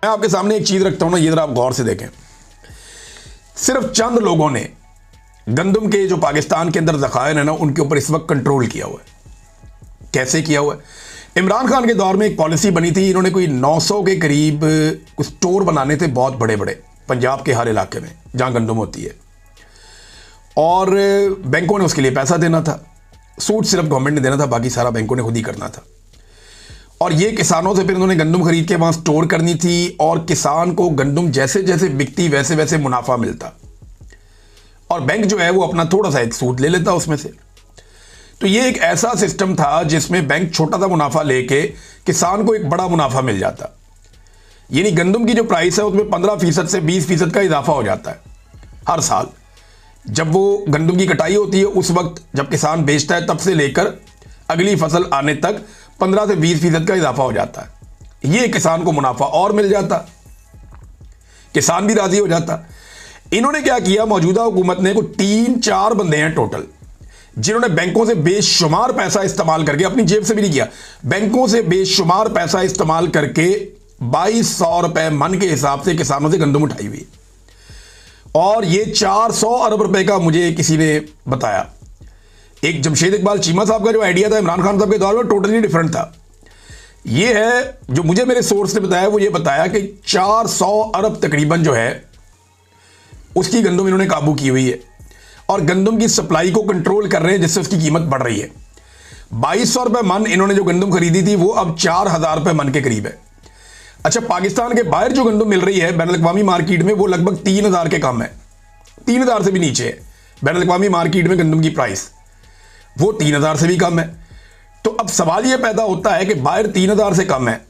मैं आपके सामने एक चीज रखता हूं ना, ये जरा आप गौर से देखें। सिर्फ चंद लोगों ने गंदम के जो पाकिस्तान के अंदर ज़खायर है ना, उनके ऊपर इस वक्त कंट्रोल किया हुआ है। कैसे किया हुआ है? इमरान खान के दौर में एक पॉलिसी बनी थी, इन्होंने कोई 900 के करीब कुछ स्टोर बनाने थे, बहुत बड़े बड़े, पंजाब के हर इलाके में जहां गंदम होती है, और बैंकों ने उसके लिए पैसा देना था। सूद सिर्फ गवर्नमेंट ने देना था, बाकी सारा बैंकों ने खुद ही करना था। और ये किसानों से फिर उन्होंने गंदम खरीद के वहां स्टोर करनी थी, और किसान को गंदम जैसे जैसे बिकती वैसे वैसे मुनाफा मिलता, और बैंक जो है वो अपना थोड़ा सा एक सूद ले लेता उसमें से। तो ये एक ऐसा सिस्टम था जिसमें बैंक छोटा सा मुनाफा लेके किसान को एक बड़ा मुनाफा मिल जाता। यानी गंदम की जो प्राइस है उसमें 15% से 20% का इजाफा हो जाता है हर साल। जब वो गंदम की कटाई होती है उस वक्त जब किसान बेचता है, तब से लेकर अगली फसल आने तक 15 से 20% का इजाफा हो जाता है। ये किसान को मुनाफा और मिल जाता, किसान भी राजी हो जाता। इन्होंने क्या किया, मौजूदा हुकूमत ने, को 3-4 बंदे हैं टोटल, जिन्होंने बैंकों से बेशुमार पैसा इस्तेमाल करके, अपनी जेब से भी नहीं किया, बैंकों से बेशुमार पैसा इस्तेमाल करके 2200 रुपए मन के हिसाब से किसानों से गंदम उठाई हुई। और ये 400 अरब रुपए का मुझे किसी ने बताया। एक जमशेद इकबाल चीमा साहब का जो आइडिया था इमरान खान साहब के दौर में, टोटली डिफरेंट था। ये है जो मुझे मेरे सोर्स ने बताया, वो ये बताया कि 400 अरब तकरीबन जो है उसकी गंदम इन्होंने काबू की हुई है, और गंदम की सप्लाई को कंट्रोल कर रहे हैं, जिससे उसकी कीमत बढ़ रही है। 2200 रुपए मन इन्होंने जो गंदम खरीदी थी वो अब 4000 रुपए मन के करीब है। अच्छा, पाकिस्तान के बाहर जो गंदम मिल रही है बैनुल-अक़वामी मार्केट में, वो लगभग 3000 के कम है, 3000 से भी नीचे है बैनुल-अक़वामी मार्केट में गंदम की प्राइस, वो 3000 से भी कम है। तो अब सवाल यह पैदा होता है कि बाहर 3000 से कम है,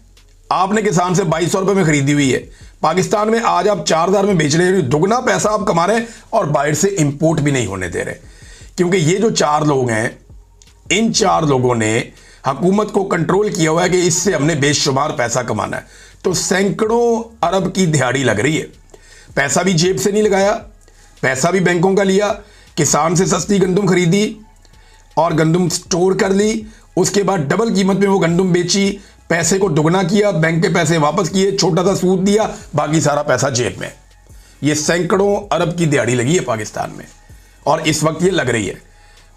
आपने किसान से 2200 रुपए में खरीदी हुई है, पाकिस्तान में आज आप 4000 में बेच रहे हैं, दुगना पैसा आप कमा रहे हैं, और बाहर से इंपोर्ट भी नहीं होने दे रहे। क्योंकि ये जो 4 लोग हैं, इन 4 लोगों ने हुकूमत को कंट्रोल किया हुआ है कि इससे हमने बेशुमार पैसा कमाना है। तो सैकड़ों अरब की दिहाड़ी लग रही है। पैसा भी जेब से नहीं लगाया, पैसा भी बैंकों का लिया, किसान से सस्ती गंदम खरीदी और गंदम स्टोर कर ली, उसके बाद डबल कीमत में वो गंदम बेची, पैसे को दुगना किया, बैंक के पैसे वापस किए, छोटा सा सूद दिया, बाकी सारा पैसा जेब में। ये सैकड़ों अरब की दिहाड़ी लगी है पाकिस्तान में, और इस वक्त ये लग रही है।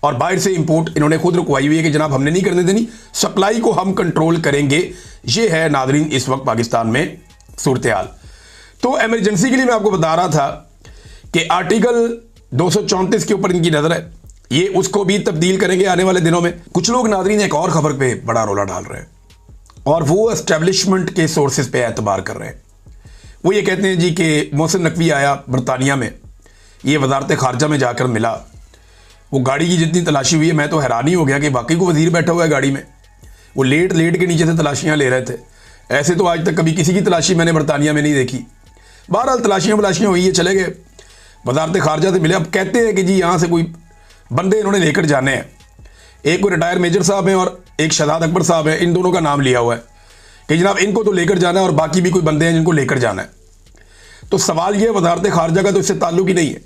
और बाहर से इंपोर्ट इन्होंने खुद रुकवाई हुई है कि जनाब हमने नहीं करने देनी, सप्लाई को हम कंट्रोल करेंगे। ये है नादरीन इस वक्त पाकिस्तान में सूरत हाल। तो इमरजेंसी के लिए मैं आपको बता रहा था कि आर्टिकल 234 के ऊपर इनकी नजर है, ये उसको भी तब्दील करेंगे आने वाले दिनों में। कुछ लोग नादरीन एक और खबर पे बड़ा रोला डाल रहे हैं, और वो एस्टेब्लिशमेंट के सोर्सेज पे एतबार कर रहे हैं। वो ये कहते हैं जी कि मोहसिन नकवी आया बरतानिया में, ये वजारत खारजा में जाकर मिला, वो गाड़ी की जितनी तलाशी हुई है, मैं तो हैरान ही हो गया कि वाकई को वजीर बैठा हुआ है गाड़ी में। वो लेट के नीचे से तलाशियां ले रहे थे। ऐसे तो आज तक कभी किसी की तलाशी मैंने बरतानिया में नहीं देखी। बहरहाल तलाशियां हुई है, चले गए, वजारत खारजा से मिले। अब कहते हैं कि जी यहाँ से कोई बंदे इन्होंने लेकर जाने हैं, एक को रिटायर मेजर साहब हैं और एक शहजाद अकबर साहब हैं, इन दोनों का नाम लिया हुआ है कि जनाब इनको तो लेकर जाना है, और बाकी भी कोई बंदे हैं जिनको लेकर जाना है। तो सवाल यह, वजारत खारजा का तो इससे ताल्लुक ही नहीं है,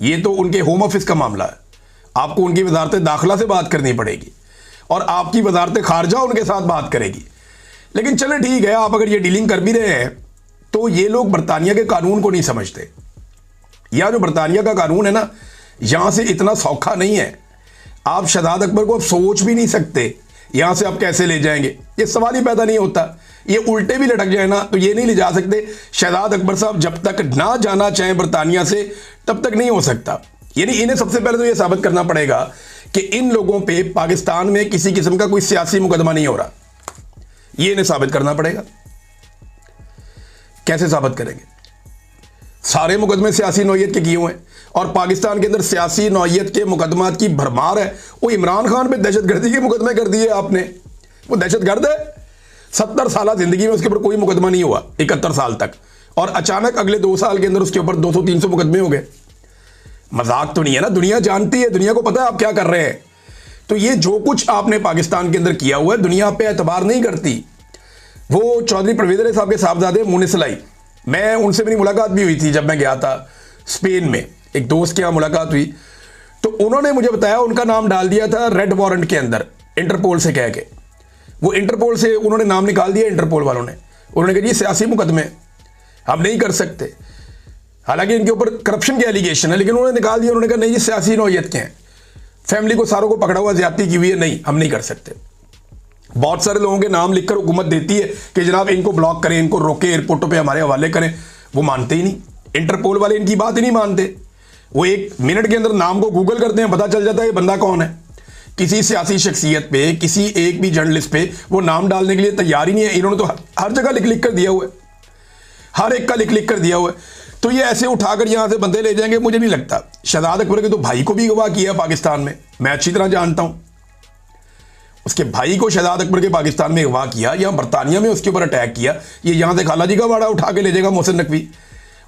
ये तो उनके होम ऑफिस का मामला है। आपको उनकी वजारत दाखिला से बात करनी पड़ेगी, और आपकी वजारत खारजा उनके साथ बात करेगी। लेकिन चले ठीक है, आप अगर ये डीलिंग कर भी रहे हैं, तो ये लोग बरतानिया के कानून को नहीं समझते। या जो बरतानिया का कानून है ना, यहां से इतना सौखा नहीं है। आप शहजाद अकबर को आप सोच भी नहीं सकते यहां से आप कैसे ले जाएंगे, ये सवाल ही पैदा नहीं होता। ये उल्टे भी लटक जाए ना तो ये नहीं ले जा सकते। शहजाद अकबर साहब जब तक ना जाना चाहें बरतानिया से, तब तक नहीं हो सकता। यानी इन्हें सबसे पहले तो ये साबित करना पड़ेगा कि इन लोगों पे पाकिस्तान में किसी किस्म का कोई सियासी मुकदमा नहीं हो रहा। ये इन्हें साबित करना पड़ेगा। कैसे साबित करेंगे? सारे मुकदमे सियासी नौयत के किए हुए हैं, और पाकिस्तान के अंदर सियासी नौयत के मुकदमात की भरमार है। वो इमरान खान पे दहशतगर्दी के मुकदमे कर दिए आपने, वो दहशतगर्द है। 70 साल जिंदगी में उसके ऊपर कोई मुकदमा नहीं हुआ, 71 साल तक, और अचानक अगले 2 साल के अंदर उसके ऊपर 200-300 मुकदमे हो गए। मजाक तो नहीं है ना, दुनिया जानती है, दुनिया को पता है आप क्या कर रहे हैं। तो ये जो कुछ आपने पाकिस्तान के अंदर किया हुआ है, दुनिया पे एतबार नहीं करती। वो चौधरी परवेज अली साहब के साहबजादे मुनिसलाई, मैं उनसे मेरी मुलाकात भी हुई थी जब मैं गया था स्पेन में, एक दोस्त के यहाँ मुलाकात हुई, तो उन्होंने मुझे बताया उनका नाम डाल दिया था रेड वारंट के अंदर, इंटरपोल से कह के। वो इंटरपोल से उन्होंने नाम निकाल दिया, इंटरपोल वालों ने, उन्होंने कहा जी सियासी मुकदमे, हम नहीं कर सकते। हालांकि इनके ऊपर करप्शन के एलिगेशन है, लेकिन उन्होंने निकाल दिया। उन्होंने कहा नहीं, ये सियासी नौयत के हैं, फैमिली को सारों को पकड़ा हुआ, ज्यादती की हुई है, नहीं हम नहीं कर सकते। बहुत सारे लोगों के नाम लिखकर हुकूमत देती है कि जनाब इनको ब्लॉक करें, इनको रोके, एयरपोर्टों पे हमारे हवाले करें, वो मानते ही नहीं। इंटरपोल वाले इनकी बात ही नहीं मानते। वो 1 मिनट के अंदर नाम को गूगल करते हैं, पता चल जाता है ये बंदा कौन है। किसी सियासी शख्सियत पे, किसी एक भी जर्नलिस्ट पे वो नाम डालने के लिए तैयार ही नहीं है। इन्होंने तो हर जगह लिख लिख कर दिया हुआ है, हर एक का लिख लिख कर दिया हुआ है। तो ये ऐसे उठाकर यहां से बंदे ले जाएंगे, मुझे नहीं लगता। शहजाद अकबर के तो भाई को भी अगवा किया पाकिस्तान में, मैं अच्छी तरह जानता हूं। उसके भाई को शहजाद अकबर के पाकिस्तान में अगवा किया, या बरतानिया में उसके ऊपर अटैक किया। ये यहां से खाला जी का वाड़ा उठा के ले जाएगा मोहसिन नकवी,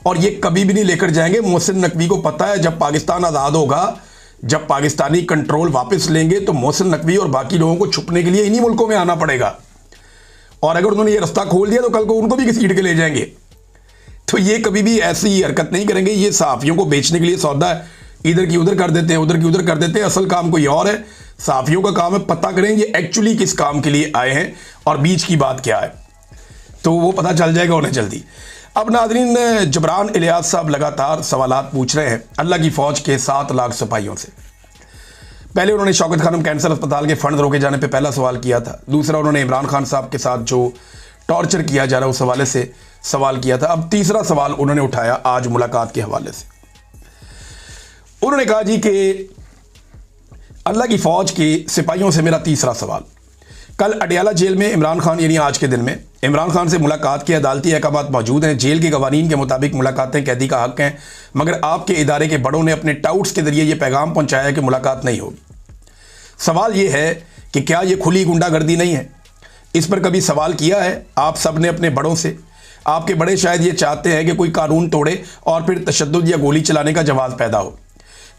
और ये कभी भी नहीं लेकर जाएंगे। मोहसिन नकवी को पता है जब पाकिस्तान आज़ाद होगा, जब पाकिस्तानी कंट्रोल वापस लेंगे, तो मोहसिन नकवी और बाकी लोगों को छुपने के लिए इन्हीं मुल्कों में आना पड़ेगा। और अगर उन्होंने ये रास्ता खोल दिया तो कल को उनको भी घसीट के ले जाएंगे। तो ये कभी भी ऐसी हरकत नहीं करेंगे। ये सहाफ़ियों को बेचने के लिए सौदा है, इधर की उधर कर देते हैं, उधर की उधर कर देते हैं। असल काम कोई और है। सहाफ़ियों का काम है पता करें ये एक्चुअली किस काम के लिए आए हैं और बीच की बात क्या है, तो वो पता चल जाएगा उन्हें जल्दी। अब नाज़रीन, जबरान इलियास साहब लगातार सवालात पूछ रहे हैं अल्लाह की फ़ौज के 7 लाख सिपाहियों से। पहले उन्होंने शौकत खानम कैंसर अस्पताल के फंड रोके जाने पे पहला सवाल किया था। दूसरा, उन्होंने इमरान खान साहब के साथ जो टॉर्चर किया जा रहा है उस हवाले से सवाल किया था। अब तीसरा सवाल उन्होंने उठाया आज मुलाकात के हवाले से। उन्होंने कहा जी कि अल्लाह की फ़ौज के सिपाहियों से मेरा तीसरा सवाल, कल अडियाला जेल में इमरान खान, यानी आज के दिन में इमरान खान से मुलाकात के अदालती अहकामात मौजूद हैं। जेल के कवानीन के मुताबिक मुलाकातें कैदी का हक हैं, मगर आपके इदारे के बड़ों ने अपने टाउट्स के जरिए यह पैगाम पहुंचाया कि मुलाकात नहीं होगी। सवाल यह है कि क्या यह खुली गुंडागर्दी नहीं है? इस पर कभी सवाल किया है आप सब ने अपने बड़ों से? आपके बड़े शायद ये चाहते हैं कि कोई कानून तोड़े और फिर तशद्दुद या गोली चलाने का जवाब पैदा हो।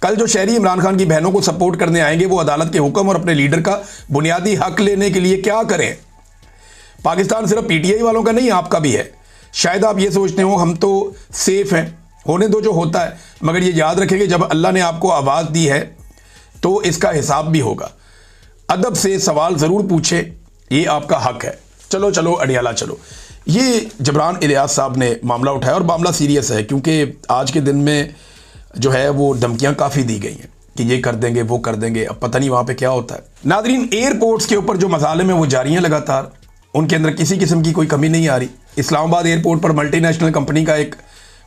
कल जो शहरी इमरान खान की बहनों को सपोर्ट करने आएंगे वो अदालत के हुक्म और अपने लीडर का बुनियादी हक लेने के लिए क्या करें? पाकिस्तान सिर्फ पीटीआई वालों का नहीं, आपका भी है। शायद आप ये सोचते हो हम तो सेफ हैं, होने दो जो होता है, मगर ये याद रखें कि जब अल्लाह ने आपको आवाज़ दी है तो इसका हिसाब भी होगा। अदब से सवाल ज़रूर पूछे, ये आपका हक है। चलो चलो अडियाला चलो। ये जबरान इलियास साहब ने मामला उठाया और मामला सीरियस है, क्योंकि आज के दिन में जो है वो धमकियां काफ़ी दी गई हैं कि ये कर देंगे वो कर देंगे। अब पता नहीं वहाँ पे क्या होता है। नादरीन, एयरपोर्ट्स के ऊपर जो मसाले हैं वो जारी हैं लगातार, उनके अंदर किसी किस्म की कोई कमी नहीं आ रही। इस्लामाबाद एयरपोर्ट पर मल्टीनेशनल कंपनी का एक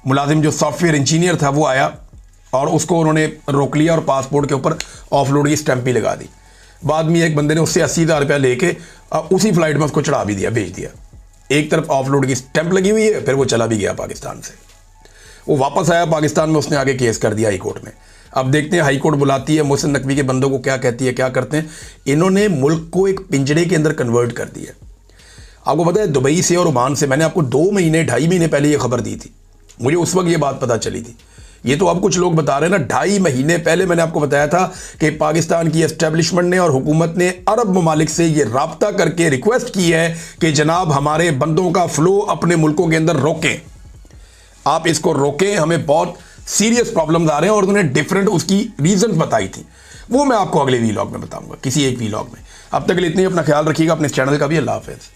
मुलाजिम जो सॉफ्टवेयर इंजीनियर था वो आया और उसको उन्होंने रोक लिया और पासपोर्ट के ऊपर ऑफलोड की स्टैंप भी लगा दी। बाद में एक बंदे ने उससे 80,000 रुपया लेके उसी फ्लाइट में उसको चढ़ा भी दिया, भेज दिया। एक तरफ ऑफलोड की स्टैंप लगी हुई है, फिर वो चला भी गया पाकिस्तान से। वो वापस आया पाकिस्तान में, उसने आगे केस कर दिया हाई कोर्ट में। अब देखते हैं हाई कोर्ट बुलाती है, मोहसिन नकवी के बंदों को क्या कहती है, क्या करते हैं। इन्होंने मुल्क को एक पिंजरे के अंदर कन्वर्ट कर दिया। आपको पता है दुबई से और ओमान से मैंने आपको 2 महीने 2.5 महीने पहले ये खबर दी थी, मुझे उस वक्त ये बात पता चली थी। ये तो अब कुछ लोग बता रहे हैं ना, 2.5 महीने पहले मैंने आपको बताया था कि पाकिस्तान की एस्टेब्लिशमेंट ने और हुकूमत ने अरब ममालिक से ये राब्ता करके रिक्वेस्ट की है कि जनाब हमारे बंदों का फ्लो अपने मुल्कों के अंदर रोकें, आप इसको रोकें, हमें बहुत सीरियस प्रॉब्लम्स आ रहे हैं। और उन्होंने डिफरेंट उसकी रीजंस बताई थी, वो मैं आपको अगले वीलॉग में बताऊंगा, किसी एक वीलॉग में। अब तक के लिए इतनी, अपना ख्याल रखिएगा, अपने चैनल का भी। अल्लाह हाफिज़।